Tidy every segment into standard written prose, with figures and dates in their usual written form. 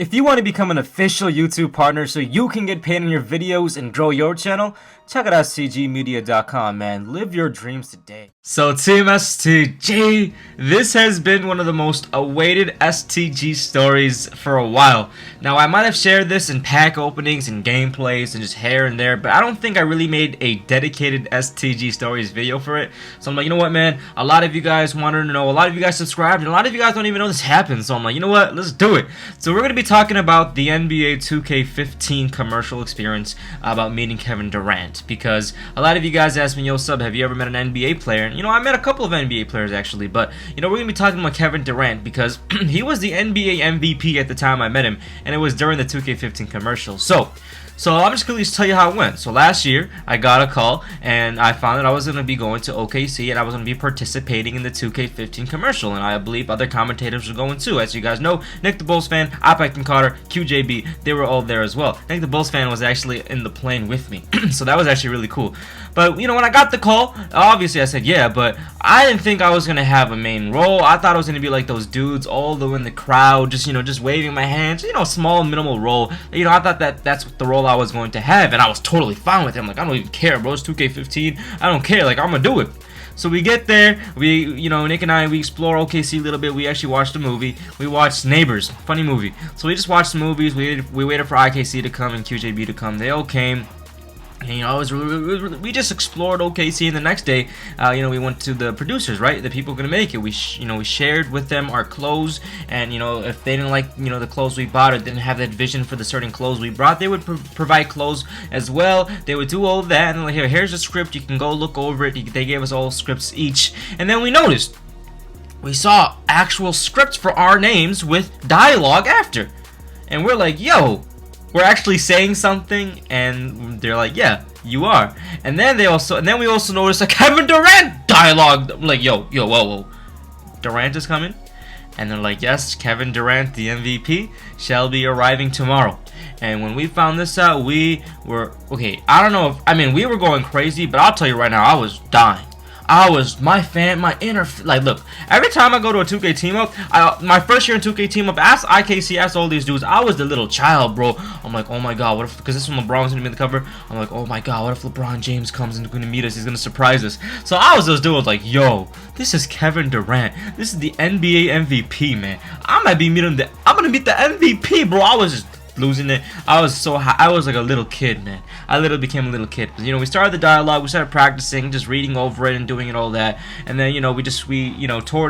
If you want to become an official YouTube partner so you can get paid on your videos and grow your channel, check out STGmedia.com, man. Live your dreams today. So Team STG, this has been one of the most awaited STG stories for a while. Now I might have shared this in pack openings and gameplays and just here and there, but I don't think I really made a dedicated STG stories video for it. So I'm like, you know what, man, a lot of you guys wanted to know, a lot of you guys subscribed, and a lot of you guys don't even know this happened. So I'm like, you know what, let's do it. So we're going to be talking about the NBA 2K15 commercial experience about meeting Kevin Durant, because a lot of you guys asked me, yo sub, have you ever met an NBA player? And you know, I met a couple of NBA players actually, but you know, we're gonna be talking about Kevin Durant because he was the NBA MVP at the time I met him, and it was during the 2K15 commercial. So I'm just going to tell you how it went. So last year, I got a call, and I found that I was going to be going to OKC, and I was going to be participating in the 2K15 commercial, and I believe other commentators were going too. As you guys know, Nick the Bulls fan, Opec Carter, QJB, they were all there as well. Nick the Bulls fan was actually in the plane with me, so that was actually really cool. But, you know, when I got the call, obviously I said yeah, but I didn't think I was going to have a main role. I thought I was going to be like those dudes all the way in the crowd, just, you know, just waving my hands, you know, small, minimal role. You know, I thought that's the role I was going to have, and I was totally fine with it. I'm like, I don't even care, bro. It's 2K15. I don't care. Like, I'm going to do it. So we get there, you know, Nick and I, we explore OKC a little bit. We actually watched a movie. We watched Neighbors, funny movie. So we just watched the movies. We waited for IKC to come and QJB to come. They all came. And, you know, we just explored OKC, and the next day, you know, we went to the producers, right? The people gonna make it. We shared with them our clothes, and you know, if they didn't like, you know, the clothes we bought or didn't have that vision for the certain clothes we brought, they would provide clothes as well. They would do all of that, and like, here's a script. You can go look over it. They gave us all scripts each, and then we noticed we saw actual scripts for our names with dialogue after, and we're like, yo. We're actually saying something, and they're like, "Yeah, you are." And then we also noticed a Kevin Durant dialogue. I'm like, "Yo, whoa, Durant is coming," and they're like, "Yes, Kevin Durant, the MVP, shall be arriving tomorrow." And when we found this out, we were okay. I don't know if we were going crazy, but I'll tell you right now, I was dying. My inner, like, look, every time I go to a 2K team up, my first year in 2K team up, ask IKC, ask all these dudes, I was the little child, bro. I'm like, oh my god, what if, because this is when LeBron's gonna be in the cover, I'm like, oh my god, what if LeBron James comes and gonna meet us, he's gonna surprise us. So I was those dudes like, yo, this is Kevin Durant, this is the NBA MVP, man. I'm gonna meet the MVP, bro. I was just losing it. I was so high. I was like a little kid, man. I literally became a little kid. You know, we started the dialogue, we started practicing, just reading over it and doing it all that, and then, you know, we toured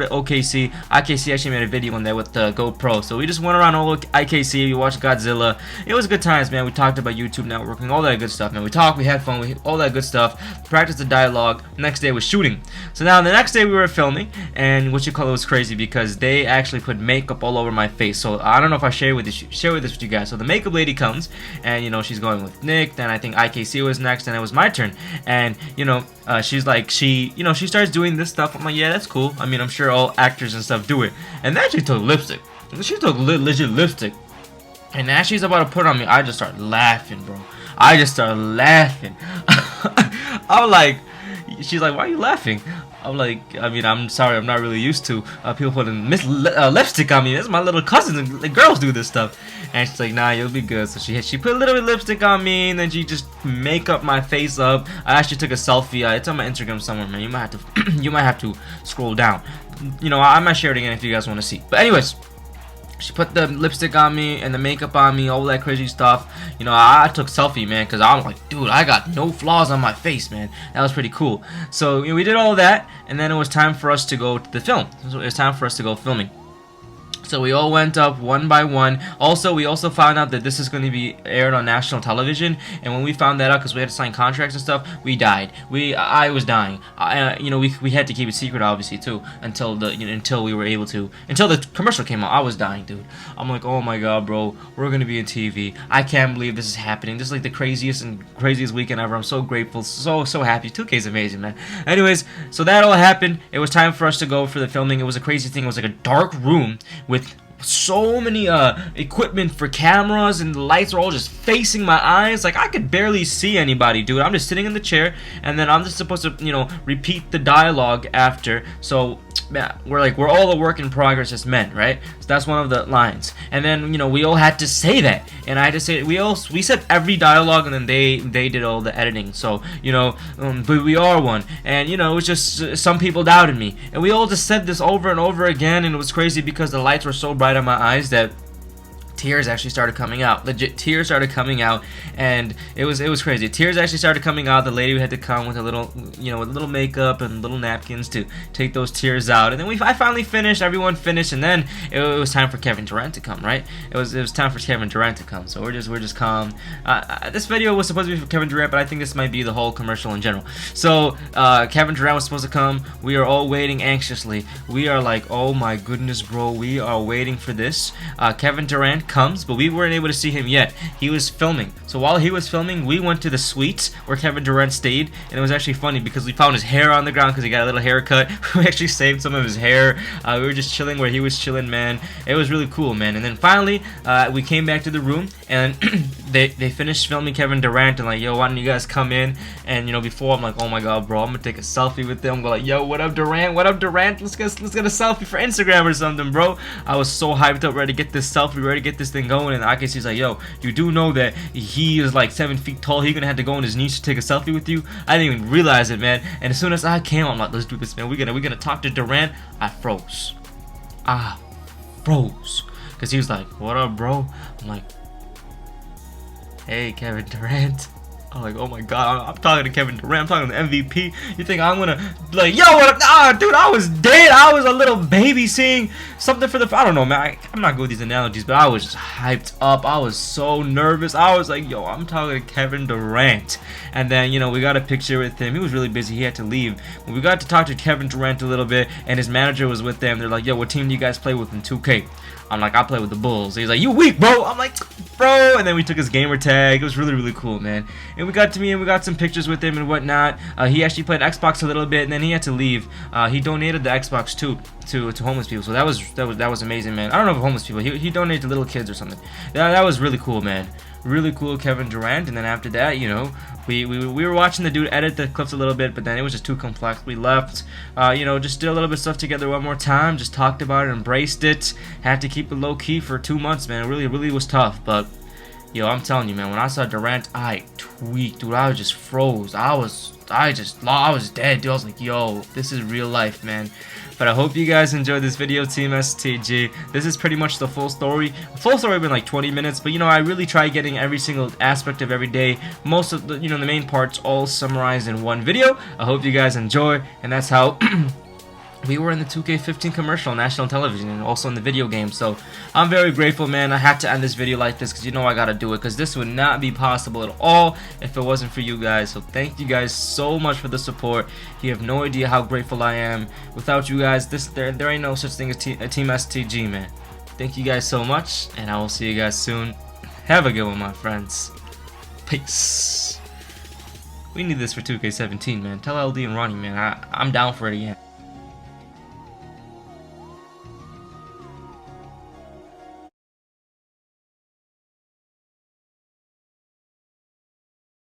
at OKC. IKC actually made a video on there with the GoPro, so we just went around all IKC. We watched Godzilla. It was good times, man. We talked about YouTube networking, all that good stuff, man. We talked, we had fun, all that good stuff. Practiced the dialogue. Next day was shooting. So now the next day we were filming, and what you call it was crazy because they actually put makeup all over my face. So I don't know if I share this with you guys. So the makeup lady comes, and you know, she's going with Nick. Then I think IKC was next, and it was my turn. And you know, she's like, she starts doing this stuff. I'm like, yeah, that's cool. I mean, I'm sure all actors and stuff do it. And then she took lipstick. She took legit lipstick. And as she's about to put it on me, I just start laughing, bro. I just start laughing. I'm like, she's like, why are you laughing? I'm like, I'm sorry, I'm not really used to people putting lipstick on me. That's my little cousins, and the girls do this stuff. And she's like, nah, you'll be good. So she put a little bit of lipstick on me, and then she just make up my face up. I actually took a selfie. It's on my Instagram somewhere, man. You might have to, you might have to scroll down. You know, I might share it again if you guys want to see. But anyways, she put the lipstick on me and the makeup on me, all that crazy stuff. You know, I took selfie, man, because I'm like, dude, I got no flaws on my face, man. That was pretty cool. So, you know, we did all that, and then it was time for us to go to the film. So it was time for us to go filming. So we all went up one by one. Also, we also found out that this is going to be aired on national television. And when we found that out, because we had to sign contracts and stuff, we died. I was dying. You know, we had to keep it secret, obviously, too, until we were able to. Until the commercial came out, I was dying, dude. I'm like, oh my god, bro, we're going to be in TV. I can't believe this is happening. This is like the craziest weekend ever. I'm so grateful, so happy. 2K is amazing, man. Anyways, so that all happened. It was time for us to go for the filming. It was a crazy thing. It was like a dark room with so many equipment for cameras, and the lights are all just facing my eyes. Like, I could barely see anybody, dude. I'm just sitting in the chair, and then I'm just supposed to, you know, repeat the dialogue after. So we're all a work in progress as men, right? So that's one of the lines. And then, you know, we all had to say that, and I had to say we said every dialogue, and then they did all the editing. So, you know, but we are one, and you know, it was just some people doubted me, and we all just said this over and over again, and it was crazy because the lights were so bright on my eyes that tears actually started coming out. Legit tears started coming out, and it was crazy. Tears actually started coming out. The lady had to come with a little, you know, with a little makeup and little napkins to take those tears out. And then I finally finished. Everyone finished, and then it was time for Kevin Durant to come. Right? It was time for Kevin Durant to come. So we're just calm. This video was supposed to be for Kevin Durant, but I think this might be the whole commercial in general. So Kevin Durant was supposed to come. We are all waiting anxiously. We are like, oh my goodness, bro. We are waiting for this. Kevin Durant comes, but we weren't able to see him yet. He was filming. So while he was filming, we went to the suites where Kevin Durant stayed, and it was actually funny because we found his hair on the ground because he got a little haircut. We actually saved some of his hair. We were just chilling where he was chilling, man. It was really cool, man. And then finally, we came back to the room, and they finished filming Kevin Durant, and like, yo, why don't you guys come in? And you know, before I'm like, oh my god, bro, I'm gonna take a selfie with them. I'm like, yo, what up, Durant? What up, Durant? Let's get a selfie for Instagram or something, bro. I was so hyped up, ready to get this selfie, ready to get this thing going, and Akasi's like, yo, you do know that he is like 7 feet tall. He's gonna have to go on his knees to take a selfie with you. I didn't even realize it, man. And as soon as I came, I'm like, let's do this, man. We're gonna talk to Durant. I froze. Because he was like, what up, bro? I'm like, hey, Kevin Durant. I'm like, oh my god, I'm talking to Kevin Durant, I'm talking to the MVP. You think I'm gonna like, yo, what up? Nah, dude, I was dead. I was a little baby seeing something for the, I don't know, man. I'm not good with these analogies, but I was just hyped up. I was so nervous. I was like, yo, I'm talking to Kevin Durant. And then, you know, we got a picture with him. He was really busy. He had to leave. But we got to talk to Kevin Durant a little bit, and his manager was with them. They're like, yo, what team do you guys play with in 2K? I'm like, I play with the Bulls. He's like, you weak, bro. I'm like, bro. And then we took his gamer tag. It was really, really cool, man. And we got to meet him. We got some pictures with him and whatnot. He actually played Xbox a little bit, and then he had to leave. He donated the Xbox to homeless people. So that was amazing, man. I don't know if homeless people. He donated to little kids or something. That was really cool, man. Really cool, Kevin Durant. And then after that, you know, we were watching the dude edit the clips a little bit, but then it was just too complex. We left, you know, just did a little bit of stuff together one more time, just talked about it, embraced it. Had to keep it low key for 2 months, man. It really was tough, but yo, I'm telling you, man, when I saw Durant, I tweaked, dude. I just froze. I was dead, dude. I was like, yo, this is real life, man. But I hope you guys enjoyed this video, Team STG. This is pretty much the full story. The full story been like 20 minutes, but you know, I really try getting every single aspect of every day. Most of the, you know, the main parts all summarized in one video. I hope you guys enjoy, and that's how we were in the 2K15 commercial on national television and also in the video game. So I'm very grateful, man. I had to end this video like this because you know I gotta do it, because this would not be possible at all if it wasn't for you guys. So thank you guys so much for the support. You have no idea how grateful I am. Without you guys, there ain't no such thing as Team STG, man. Thank you guys so much, and I will see you guys soon. Have a good one, my friends. Peace. We need this for 2K17, man. Tell LD and Ronnie, man. I'm down for it again.